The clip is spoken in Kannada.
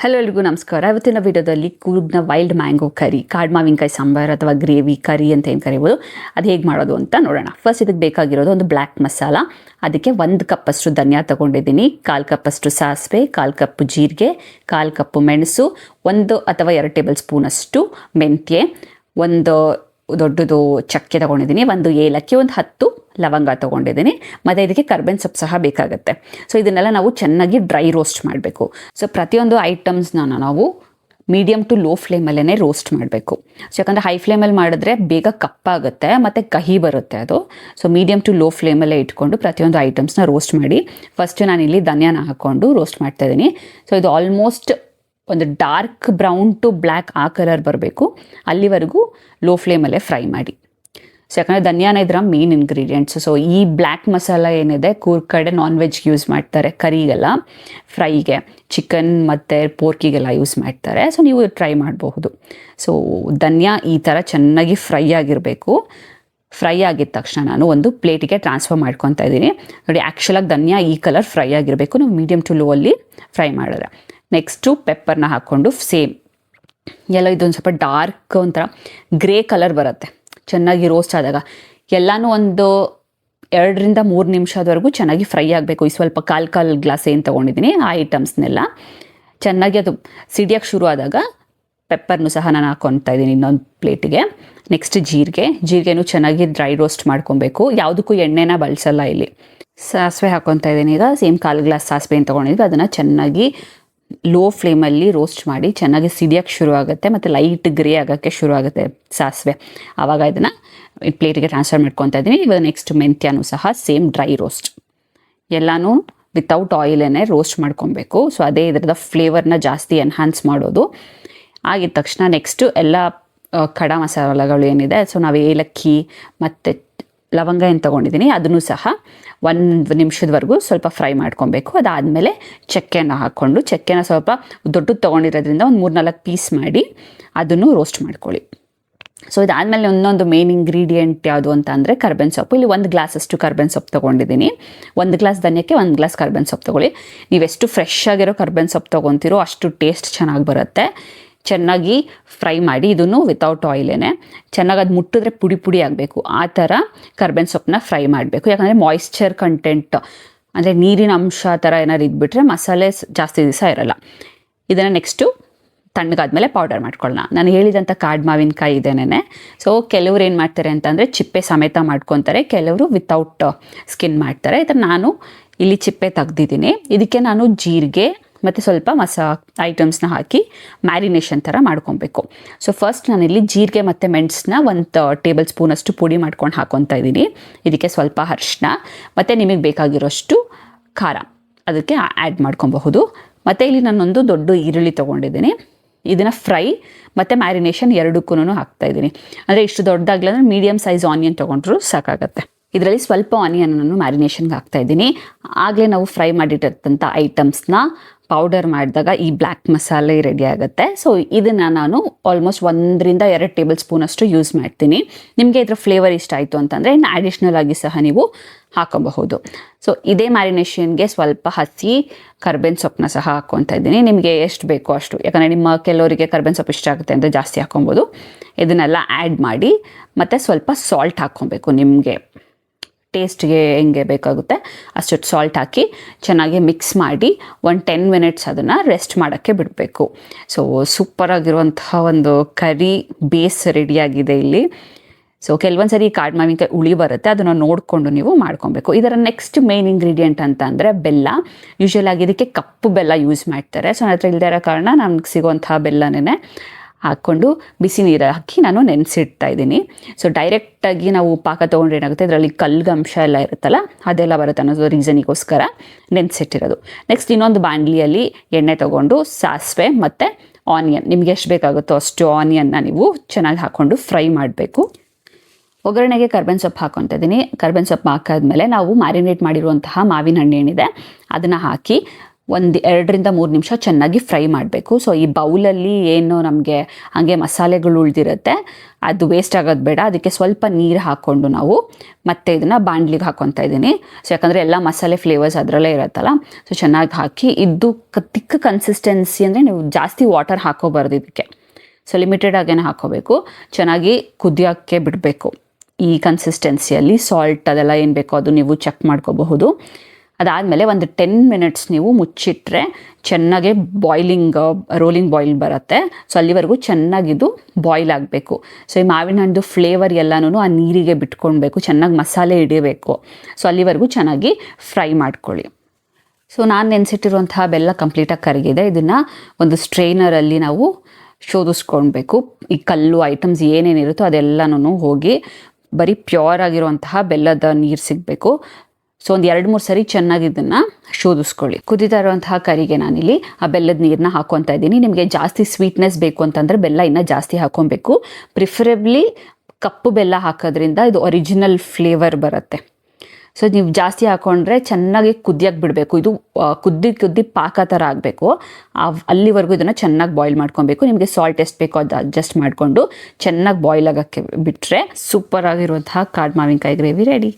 ಹಲೋ ಎಲ್ರಿಗೂ ನಮಸ್ಕಾರ. ಇವತ್ತಿನ ವಿಡಿಯೋದಲ್ಲಿ ಕೂರ್ಗ್ನ ವೈಲ್ಡ್ ಮ್ಯಾಂಗೋ ಕರಿ, ಕಾಡು ಮಾವಿನಕಾಯಿ ಸಾಂಬಾರು ಅಥವಾ ಗ್ರೇವಿ ಕರಿ ಅಂತ ಏನು ಕರಿಬೋದು, ಅದು ಹೇಗೆ ಮಾಡೋದು ಅಂತ ನೋಡೋಣ. ಫಸ್ಟ್ ಇದಕ್ಕೆ ಬೇಕಾಗಿರೋದು ಒಂದು ಬ್ಲ್ಯಾಕ್ ಮಸಾಲ. ಅದಕ್ಕೆ 1 ಕಪ್ಪಷ್ಟು ಧನಿಯಾ ತೊಗೊಂಡಿದ್ದೀನಿ, 1/4 ಕಪ್ಪಷ್ಟು ಸಾಸಿವೆ, 1/4 ಕಪ್ಪು ಜೀರಿಗೆ, 1/4 ಕಪ್ಪು ಮೆಣಸು, 1 ಅಥವಾ 2 ಟೇಬಲ್ ಸ್ಪೂನಷ್ಟು ಮೆಂತ್ಯ, ಒಂದು ದೊಡ್ಡದು ಚಕ್ಕೆ ತೊಗೊಂಡಿದ್ದೀನಿ, 1 ಏಲಕ್ಕಿ, 10 ಲವಂಗ ತೊಗೊಂಡಿದ್ದೀನಿ, ಮತ್ತು ಇದಕ್ಕೆ ಕರ್ಬೇವಿನ ಸೊಪ್ಪು ಸಹ ಬೇಕಾಗುತ್ತೆ. ಸೊ ಇದನ್ನೆಲ್ಲ ನಾವು ಚೆನ್ನಾಗಿ ಡ್ರೈ ರೋಸ್ಟ್ ಮಾಡಬೇಕು. ಸೊ ಪ್ರತಿಯೊಂದು ಐಟಮ್ಸ್ನ ನಾವು ಮೀಡಿಯಮ್ ಟು ಲೋ ಫ್ಲೇಮಲ್ಲೇ ರೋಸ್ಟ್ ಮಾಡಬೇಕು. ಸೊ ಯಾಕಂದರೆ ಹೈ ಫ್ಲೇಮಲ್ಲಿ ಮಾಡಿದ್ರೆ ಬೇಗ ಕಪ್ಪಾಗುತ್ತೆ ಮತ್ತು ಕಹಿ ಬರುತ್ತೆ ಅದು. ಸೊ ಮೀಡಿಯಮ್ ಟು ಲೋ ಫ್ಲೇಮಲ್ಲೇ ಇಟ್ಕೊಂಡು ಪ್ರತಿಯೊಂದು ಐಟಮ್ಸ್ನ ರೋಸ್ಟ್ ಮಾಡಿ. ಫಸ್ಟು ನಾನಿಲ್ಲಿ ಧನಿಯಾನ ಹಾಕ್ಕೊಂಡು ರೋಸ್ಟ್ ಮಾಡ್ತಾಯಿದ್ದೀನಿ. ಸೊ ಇದು ಆಲ್ಮೋಸ್ಟ್ ಒಂದು ಡಾರ್ಕ್ ಬ್ರೌನ್ ಟು ಬ್ಲ್ಯಾಕ್ ಆ ಕಲರ್ ಬರಬೇಕು, ಅಲ್ಲಿವರೆಗೂ ಲೋ ಫ್ಲೇಮಲ್ಲೇ ಫ್ರೈ ಮಾಡಿ. ಸೊ ಯಾಕಂದರೆ ಧನಿಯಾನ ಇದರ ಮೇನ್ ಇಂಗ್ರೀಡಿಯೆಂಟ್ಸ್. ಸೊ ಈ ಬ್ಲ್ಯಾಕ್ ಮಸಾಲ ಏನಿದೆ ಕೂರ್ಗ್ ಕಡೆ ನಾನ್ ವೆಜ್ ಯೂಸ್ ಮಾಡ್ತಾರೆ, ಕರಿಗೆಲ್ಲ, ಫ್ರೈಗೆ, ಚಿಕನ್ ಮತ್ತು ಪೋರ್ಕಿಗೆಲ್ಲ ಯೂಸ್ ಮಾಡ್ತಾರೆ. ಸೊ ನೀವು ಟ್ರೈ ಮಾಡಬಹುದು. ಸೊ ಧನಿಯಾ ಈ ಥರ ಚೆನ್ನಾಗಿ ಫ್ರೈ ಆಗಿರಬೇಕು. ಫ್ರೈ ಆಗಿದ ತಕ್ಷಣ ನಾನು ಒಂದು ಪ್ಲೇಟಿಗೆ ಟ್ರಾನ್ಸ್ಫರ್ ಮಾಡ್ಕೊತಾ ಇದ್ದೀನಿ. ನೋಡಿ, ಆ್ಯಕ್ಚುಲಾಗಿ ಧನಿಯಾ ಈ ಕಲರ್ ಫ್ರೈ ಆಗಿರಬೇಕು, ನಾವು ಮೀಡಿಯಮ್ ಟು ಲೋ ಅಲ್ಲಿ ಫ್ರೈ ಮಾಡಿದ್ರೆ. ನೆಕ್ಸ್ಟು ಪೆಪ್ಪರ್ನ ಹಾಕ್ಕೊಂಡು ಸೇಮ್ ಎಲ್ಲ ಇದೊಂದು ಸ್ವಲ್ಪ ಡಾರ್ಕ್ ಒಂಥರ ಗ್ರೇ ಕಲರ್ ಬರುತ್ತೆ ಚೆನ್ನಾಗಿ ರೋಸ್ಟ್ ಆದಾಗ. ಎಲ್ಲನೂ ಒಂದು 2-3 ನಿಮಿಷದವರೆಗೂ ಚೆನ್ನಾಗಿ ಫ್ರೈ ಆಗಬೇಕು. ಈ ಸ್ವಲ್ಪ ಕಾಲು ಗ್ಲಾಸ್ ಏನು ತೊಗೊಂಡಿದ್ದೀನಿ ಆ ಐಟಮ್ಸ್ನೆಲ್ಲ ಚೆನ್ನಾಗಿ ಅದು ಸಿಡಿಯೋಕ್ಕೆ ಶುರು ಆದಾಗ ಪೆಪ್ಪರ್ನು ಸಹ ನಾನು ಹಾಕ್ಕೊತಾ ಇದ್ದೀನಿ ಇನ್ನೊಂದು ಪ್ಲೇಟಿಗೆ. ನೆಕ್ಸ್ಟ್ ಜೀರಿಗೆನೂ ಚೆನ್ನಾಗಿ ಡ್ರೈ ರೋಸ್ಟ್ ಮಾಡ್ಕೊಬೇಕು. ಯಾವುದಕ್ಕೂ ಎಣ್ಣೆನ ಬಳಸಲ್ಲ ಇಲ್ಲಿ. ಸಾಸಿವೆ ಹಾಕ್ಕೊತಾ ಇದ್ದೀನಿ. ಈಗ ಸೇಮ್ 1/4 ಗ್ಲಾಸ್ ಸಾಸಿವೆ ಏನು ತೊಗೊಂಡಿದ್ವಿ ಅದನ್ನು ಚೆನ್ನಾಗಿ ಲೋ ಫ್ಲೇಮಲ್ಲಿ ರೋಸ್ಟ್ ಮಾಡಿ ಚೆನ್ನಾಗಿ ಸಿಡಿಯೋಕ್ಕೆ ಶುರು ಆಗುತ್ತೆ ಮತ್ತು ಲೈಟ್ ಗ್ರೇ ಆಗೋಕ್ಕೆ ಶುರು ಆಗುತ್ತೆ ಸಾಸಿವೆ. ಆವಾಗ ಇದನ್ನು ಪ್ಲೇಟಿಗೆ ಟ್ರಾನ್ಸ್ಫರ್ ಮಾಡ್ಕೊತಾ ಇದ್ದೀನಿ. ಇವಾಗ ನೆಕ್ಸ್ಟ್ ಮೆಂತ್ಯನೂ ಸಹ ಸೇಮ್ ಡ್ರೈ ರೋಸ್ಟ್, ಎಲ್ಲನೂ ವಿತೌಟ್ ಆಯಿಲೇ ರೋಸ್ಟ್ ಮಾಡ್ಕೊಬೇಕು. ಸೊ ಅದೇ ಇದರದ ಫ್ಲೇವರ್ನ ಜಾಸ್ತಿ ಎನ್ಹಾನ್ಸ್ ಮಾಡೋದು. ಆಗಿದ ತಕ್ಷಣ ನೆಕ್ಸ್ಟು ಎಲ್ಲ ಖಡ ಮಸಾಲೆಗಳು ಏನಿದೆ, ಸೊ ನಾವು ಏಲಕ್ಕಿ ಮತ್ತು ಲವಂಗ ಏನು ತೊಗೊಂಡಿದ್ದೀನಿ ಅದನ್ನು ಸಹ 1 ನಿಮಿಷದವರೆಗೂ ಸ್ವಲ್ಪ ಫ್ರೈ ಮಾಡ್ಕೊಬೇಕು. ಅದಾದಮೇಲೆ ಚಕ್ಕೆನ ಹಾಕ್ಕೊಂಡು, ಚಕ್ಕೆನ ಸ್ವಲ್ಪ ದೊಡ್ಡದು ತೊಗೊಂಡಿರೋದ್ರಿಂದ ಒಂದು 3-4 ಪೀಸ್ ಮಾಡಿ ಅದನ್ನು ರೋಸ್ಟ್ ಮಾಡ್ಕೊಳ್ಳಿ. ಸೊ ಇದಾದಮೇಲೆ ಇನ್ನೊಂದು ಮೇನ್ ಇಂಗ್ರೀಡಿಯೆಂಟ್ ಯಾವುದು ಅಂತ ಅಂದರೆ ಕರ್ಬೇವಿನ ಸೊಪ್ಪು. ಇಲ್ಲಿ 1 ಗ್ಲಾಸಷ್ಟು ಕರ್ಬೇವಿನ ಸೊಪ್ಪು ತೊಗೊಂಡಿದ್ದೀನಿ. 1 ಗ್ಲಾಸ್ ಧನಿಯಕ್ಕೆ 1 ಗ್ಲಾಸ್ ಕರ್ಬೇವಿನ ಸೊಪ್ಪು ತೊಗೊಳ್ಳಿ. ನೀವೆಷ್ಟು ಫ್ರೆಶ್ ಆಗಿರೋ ಕರ್ಬೇವಿನ ಸೊಪ್ಪು ತೊಗೊತೀರೋ ಅಷ್ಟು ಟೇಸ್ಟ್ ಚೆನ್ನಾಗಿ ಬರುತ್ತೆ. ಚೆನ್ನಾಗಿ ಫ್ರೈ ಮಾಡಿ, ಇದನ್ನು ವಿತೌಟ್ ಆಯಿಲೇ ಚೆನ್ನಾಗಿ ಅದು ಮುಟ್ಟಿದ್ರೆ ಪುಡಿ ಆಗಬೇಕು. ಆ ಥರ ಕರ್ಬೇವಿನ ಸೊಪ್ಪನ್ನ ಫ್ರೈ ಮಾಡಬೇಕು. ಯಾಕಂದರೆ ಮಾಯಿಶ್ಚರ್ ಕಂಟೆಂಟ್ ಅಂದರೆ ನೀರಿನ ಅಂಶ ಥರ ಏನಾದ್ರು ಇದ್ಬಿಟ್ರೆ ಮಸಾಲೆ ಜಾಸ್ತಿ ದಿವಸ ಇರೋಲ್ಲ. ಇದನ್ನು ನೆಕ್ಸ್ಟು ತಣ್ಣಗಾದ್ಮೇಲೆ ಪೌಡರ್ ಮಾಡ್ಕೊಳ್ಳೋಣ. ನಾನು ಹೇಳಿದಂಥ ಕಾಡು ಮಾವಿನಕಾಯಿ ಇದೇನೆ. ಸೊ ಕೆಲವ್ರು ಏನು ಮಾಡ್ತಾರೆ ಅಂತಂದರೆ ಚಿಪ್ಪೆ ಸಮೇತ ಮಾಡ್ಕೊತಾರೆ, ಕೆಲವರು ವಿತೌಟ್ ಸ್ಕಿನ್ ಮಾಡ್ತಾರೆ. ಇದನ್ನು ನಾನು ಇಲ್ಲಿ ಚಿಪ್ಪೆ ತೆಗ್ದಿದ್ದೀನಿ. ಇದಕ್ಕೆ ನಾನು ಜೀರಿಗೆ ಮತ್ತು ಸ್ವಲ್ಪ ಐಟಮ್ಸ್ನ ಹಾಕಿ ಮ್ಯಾರಿನೇಷನ್ ಥರ ಮಾಡ್ಕೊಬೇಕು. ಸೊ ಫಸ್ಟ್ ನಾನಿಲ್ಲಿ ಜೀರಿಗೆ ಮತ್ತು ಮೆಣಸನ್ನ 1 ಟೇಬಲ್ ಸ್ಪೂನಷ್ಟು ಪುಡಿ ಮಾಡ್ಕೊಂಡು ಹಾಕ್ಕೊತಾ ಇದ್ದೀನಿ. ಇದಕ್ಕೆ ಸ್ವಲ್ಪ ಅರಿಶಿನ ಮತ್ತು ನಿಮಗೆ ಬೇಕಾಗಿರೋಷ್ಟು ಖಾರ ಅದಕ್ಕೆ ಆ್ಯಡ್ ಮಾಡ್ಕೊಬಹುದು. ಮತ್ತು ಇಲ್ಲಿ ನಾನೊಂದು ದೊಡ್ಡ ಈರುಳ್ಳಿ ತೊಗೊಂಡಿದ್ದೀನಿ. ಇದನ್ನು ಫ್ರೈ ಮತ್ತು ಮ್ಯಾರಿನೇಷನ್ ಎರಡಕ್ಕೂ ಹಾಕ್ತಾಯಿದ್ದೀನಿ. ಅಂದರೆ ಇಷ್ಟು ದೊಡ್ಡದಾಗಲಿ ಅಂದರೆ ಮೀಡಿಯಮ್ ಸೈಜ್ ಆನಿಯನ್ ತೊಗೊಂಡ್ರು ಸಾಕಾಗತ್ತೆ. ಇದರಲ್ಲಿ ಸ್ವಲ್ಪ ಆನಿಯನನ್ನು ಮ್ಯಾರಿನೇಷನ್ಗೆ ಹಾಕ್ತಾಯಿದ್ದೀನಿ. ಆಗಲೇ ನಾವು ಫ್ರೈ ಮಾಡಿಟ್ಟಿರ್ತಂಥ ಐಟಮ್ಸ್ನ ಪೌಡರ್ ಮಾಡಿದಾಗ ಈ ಬ್ಲ್ಯಾಕ್ ಮಸಾಲೆ ರೆಡಿ ಆಗುತ್ತೆ. ಸೊ ಇದನ್ನು ನಾನು ಆಲ್ಮೋಸ್ಟ್ 1-2 ಟೇಬಲ್ ಸ್ಪೂನಷ್ಟು ಯೂಸ್ ಮಾಡ್ತೀನಿ. ನಿಮಗೆ ಇದರ ಫ್ಲೇವರ್ ಇಷ್ಟ ಆಯಿತು ಅಂತಂದರೆ ಇನ್ನು ಅಡಿಷ್ನಲ್ ಆಗಿ ಸಹ ನೀವು ಹಾಕೋಬಹುದು. ಸೊ ಇದೇ ಮ್ಯಾರಿನೇಷನ್ಗೆ ಸ್ವಲ್ಪ ಹಸಿ ಕರ್ಬೇವಿನ ಸೊಪ್ಪನ್ನ ಸಹ ಹಾಕ್ಕೊತಾ ಇದ್ದೀನಿ. ನಿಮಗೆ ಎಷ್ಟು ಬೇಕೋ ಅಷ್ಟು, ಯಾಕಂದರೆ ಕೆಲವರಿಗೆ ಕರ್ಬೇವಿನ ಸೊಪ್ಪು ಇಷ್ಟ ಆಗುತ್ತೆ ಅಂದರೆ ಜಾಸ್ತಿ ಹಾಕ್ಕೊಬೋದು. ಇದನ್ನೆಲ್ಲ ಆ್ಯಡ್ ಮಾಡಿ ಮತ್ತು ಸ್ವಲ್ಪ ಸಾಲ್ಟ್ ಹಾಕ್ಕೊಬೇಕು. ನಿಮಗೆ ಟೇಸ್ಟ್ಗೆ ಹೆಂಗೆ ಬೇಕಾಗುತ್ತೆ ಅಷ್ಟು ಸಾಲ್ಟ್ ಹಾಕಿ ಚೆನ್ನಾಗಿ ಮಿಕ್ಸ್ ಮಾಡಿ 10 ಮಿನಿಟ್ಸ್ ಅದನ್ನು ರೆಸ್ಟ್ ಮಾಡೋಕ್ಕೆ ಬಿಡಬೇಕು. ಸೊ ಸೂಪರಾಗಿರುವಂತಹ ಒಂದು ಕರಿ ಬೇಸ್ ರೆಡಿಯಾಗಿದೆ ಇಲ್ಲಿ. ಸೊ ಕೆಲವೊಂದು ಸರಿ ಕಾಡು ಮಾವಿನಕಾಯಿ ಹುಳಿ ಬರುತ್ತೆ, ಅದನ್ನು ನೋಡಿಕೊಂಡು ನೀವು ಮಾಡ್ಕೊಬೇಕು. ಇದರ ನೆಕ್ಸ್ಟ್ ಮೇನ್ ಇಂಗ್ರೀಡಿಯೆಂಟ್ ಅಂತ ಅಂದರೆ ಬೆಲ್ಲ. ಯೂಶ್ವಲ್ ಆಗಿ ಇದಕ್ಕೆ ಕಪ್ಪು ಬೆಲ್ಲ ಯೂಸ್ ಮಾಡ್ತಾರೆ. ಸೊ ನನ್ನ ಹತ್ರ ಇಲ್ಲದೇ ಇರೋ ಕಾರಣ ನಮ್ಗೆ ಸಿಗುವಂತಹ ಬೆಲ್ಲನೇ ಹಾಕ್ಕೊಂಡು ಬಿಸಿ ನೀರು ಹಾಕಿ ನಾನು ನೆನೆಸಿಡ್ತಾ ಇದ್ದೀನಿ. ಸೊ ಡೈರೆಕ್ಟಾಗಿ ನಾವು ಪಾಕ ತೊಗೊಂಡ್ರೆ ಏನಾಗುತ್ತೆ, ಇದರಲ್ಲಿ ಕಲ್ಗಂಶ ಎಲ್ಲ ಇರುತ್ತಲ್ಲ ಅದೆಲ್ಲ ಬರುತ್ತೆ ಅನ್ನೋದು ರೀಸನಿಗೋಸ್ಕರ ನೆನೆಸಿಟ್ಟಿರೋದು. ನೆಕ್ಸ್ಟ್ ಇನ್ನೊಂದು ಬಾಣಲಿಯಲ್ಲಿ ಎಣ್ಣೆ ತೊಗೊಂಡು ಸಾಸಿವೆ ಮತ್ತು ಆನಿಯನ್, ನಿಮ್ಗೆ ಎಷ್ಟು ಬೇಕಾಗುತ್ತೋ ಅಷ್ಟು ಆನಿಯನ್ನ ನೀವು ಚೆನ್ನಾಗಿ ಹಾಕ್ಕೊಂಡು ಫ್ರೈ ಮಾಡಬೇಕು. ಒಗ್ಗರಣೆಗೆ ಕರ್ಬೇವಿನ ಸೊಪ್ಪು ಹಾಕ್ಕೊತಾ ಇದ್ದೀನಿ. ಕರ್ಬೇವಿನ ಸೊಪ್ಪು ಹಾಕಾದ್ಮೇಲೆ ನಾವು ಮ್ಯಾರಿನೇಟ್ ಮಾಡಿರುವಂತಹ ಮಾವಿನ ಹಣ್ಣು ಏನಿದೆ ಅದನ್ನು ಹಾಕಿ ಒಂದು 2-3 ನಿಮಿಷ ಚೆನ್ನಾಗಿ ಫ್ರೈ ಮಾಡಬೇಕು. ಸೊ ಈ ಬೌಲಲ್ಲಿ ಏನು ನಮಗೆ ಹಾಗೆ ಮಸಾಲೆಗಳು ಉಳಿದಿರುತ್ತೆ ಅದು ವೇಸ್ಟ್ ಆಗೋದು ಬೇಡ. ಅದಕ್ಕೆ ಸ್ವಲ್ಪ ನೀರು ಹಾಕ್ಕೊಂಡು ನಾವು ಮತ್ತೆ ಇದನ್ನು ಬಾಣಲಿಗೆ ಹಾಕ್ಕೊತಾ ಇದ್ದೀನಿ. ಸೊ ಯಾಕಂದರೆ ಎಲ್ಲ ಮಸಾಲೆ ಫ್ಲೇವರ್ಸ್ ಅದರಲ್ಲೇ ಇರುತ್ತಲ್ಲ, ಸೊ ಚೆನ್ನಾಗಿ ಹಾಕಿ ಇದು ತಿಕ್ಕ ಕನ್ಸಿಸ್ಟೆನ್ಸಿ ಅಂದರೆ ನೀವು ಜಾಸ್ತಿ ವಾಟರ್ ಹಾಕೋಬಾರ್ದು ಇದಕ್ಕೆ. ಸೊ ಲಿಮಿಟೆಡ್ ಆಗೇನೆ ಹಾಕೋಬೇಕು. ಚೆನ್ನಾಗಿ ಕುದಿಯೋಕ್ಕೆ ಬಿಡಬೇಕು. ಈ ಕನ್ಸಿಸ್ಟೆನ್ಸಿಯಲ್ಲಿ ಸಾಲ್ಟ್ ಅದೆಲ್ಲ ಏನು ಬೇಕೋ ಅದು ನೀವು ಚೆಕ್ ಮಾಡ್ಕೋಬಹುದು. ಅದಾದಮೇಲೆ ಒಂದು 10 ಮಿನಿಟ್ಸ್ ನೀವು ಮುಚ್ಚಿಟ್ರೆ ಚೆನ್ನಾಗೆ ರೋಲಿಂಗ್ ಬಾಯ್ಲ್ ಬರುತ್ತೆ. ಸೊ ಅಲ್ಲಿವರೆಗೂ ಚೆನ್ನಾಗಿದು ಬಾಯ್ಲ್ ಆಗಬೇಕು. ಸೊ ಈ ಮಾವಿನ ಹಣ್ಣು ಫ್ಲೇವರ್ ಎಲ್ಲನೂ ಆ ನೀರಿಗೆ ಬಿಟ್ಕೊಳ್ಬೇಕು, ಚೆನ್ನಾಗಿ ಮಸಾಲೆ ಹಿಡಿಬೇಕು. ಸೊ ಅಲ್ಲಿವರೆಗೂ ಚೆನ್ನಾಗಿ ಫ್ರೈ ಮಾಡ್ಕೊಳ್ಳಿ. ಸೊ ನಾನು ನೆನೆಸಿಟ್ಟಿರುವಂತಹ ಬೆಲ್ಲ ಕಂಪ್ಲೀಟಾಗಿ ಕರಗಿದೆ. ಇದನ್ನು ಒಂದು ಸ್ಟ್ರೈನರಲ್ಲಿ ನಾವು ಶೋಧಿಸ್ಕೊಳ್ಬೇಕು. ಈ ಕಲ್ಲು ಐಟಮ್ಸ್ ಏನೇನಿರುತ್ತೋ ಅದೆಲ್ಲನೂ ಹೋಗಿ ಬರೀ ಪ್ಯೂರ್ ಆಗಿರುವಂತಹ ಬೆಲ್ಲದ ನೀರು ಸಿಗಬೇಕು. ಸೊ ಒಂದು 2-3 ಸರಿ ಚೆನ್ನಾಗಿ ಇದನ್ನು ಶೋಧಿಸ್ಕೊಳ್ಳಿ. ಕುದೀತಾ ಇರುವಂತಹ ಕರಿಗೆ ನಾನಿಲ್ಲಿ ಆ ಬೆಲ್ಲದ ನೀರನ್ನ ಹಾಕ್ಕೊತಾ ಇದ್ದೀನಿ. ನಿಮಗೆ ಜಾಸ್ತಿ ಸ್ವೀಟ್ನೆಸ್ ಬೇಕು ಅಂತಂದರೆ ಬೆಲ್ಲ ಇನ್ನೂ ಜಾಸ್ತಿ ಹಾಕ್ಕೊಬೇಕು. ಪ್ರಿಫರೆಬ್ಲಿ ಕಪ್ಪು ಬೆಲ್ಲ ಹಾಕೋದ್ರಿಂದ ಇದು ಒರಿಜಿನಲ್ ಫ್ಲೇವರ್ ಬರುತ್ತೆ. ಸೊ ನೀವು ಜಾಸ್ತಿ ಹಾಕ್ಕೊಂಡ್ರೆ ಚೆನ್ನಾಗಿ ಕುದಿಯೋಕ್ಕೆ ಬಿಡಬೇಕು. ಇದು ಕುದ್ದಿ ಪಾಕ ಥರ ಆಗಬೇಕು. ಅಲ್ಲಿವರೆಗೂ ಇದನ್ನು ಚೆನ್ನಾಗಿ ಬಾಯ್ಲ್ ಮಾಡ್ಕೊಬೇಕು. ನಿಮಗೆ ಸಾಲ್ಟ್ ಎಷ್ಟು ಬೇಕೋ ಅದು ಅಡ್ಜಸ್ಟ್ ಮಾಡಿಕೊಂಡು ಚೆನ್ನಾಗಿ ಬಾಯ್ಲ್ ಆಗೋಕ್ಕೆ ಬಿಟ್ಟರೆ ಸೂಪರ್ ಆಗಿರುವಂತಹ ಕಾಡು ಮಾವಿನಕಾಯಿ ಗ್ರೇವಿ ರೆಡಿ.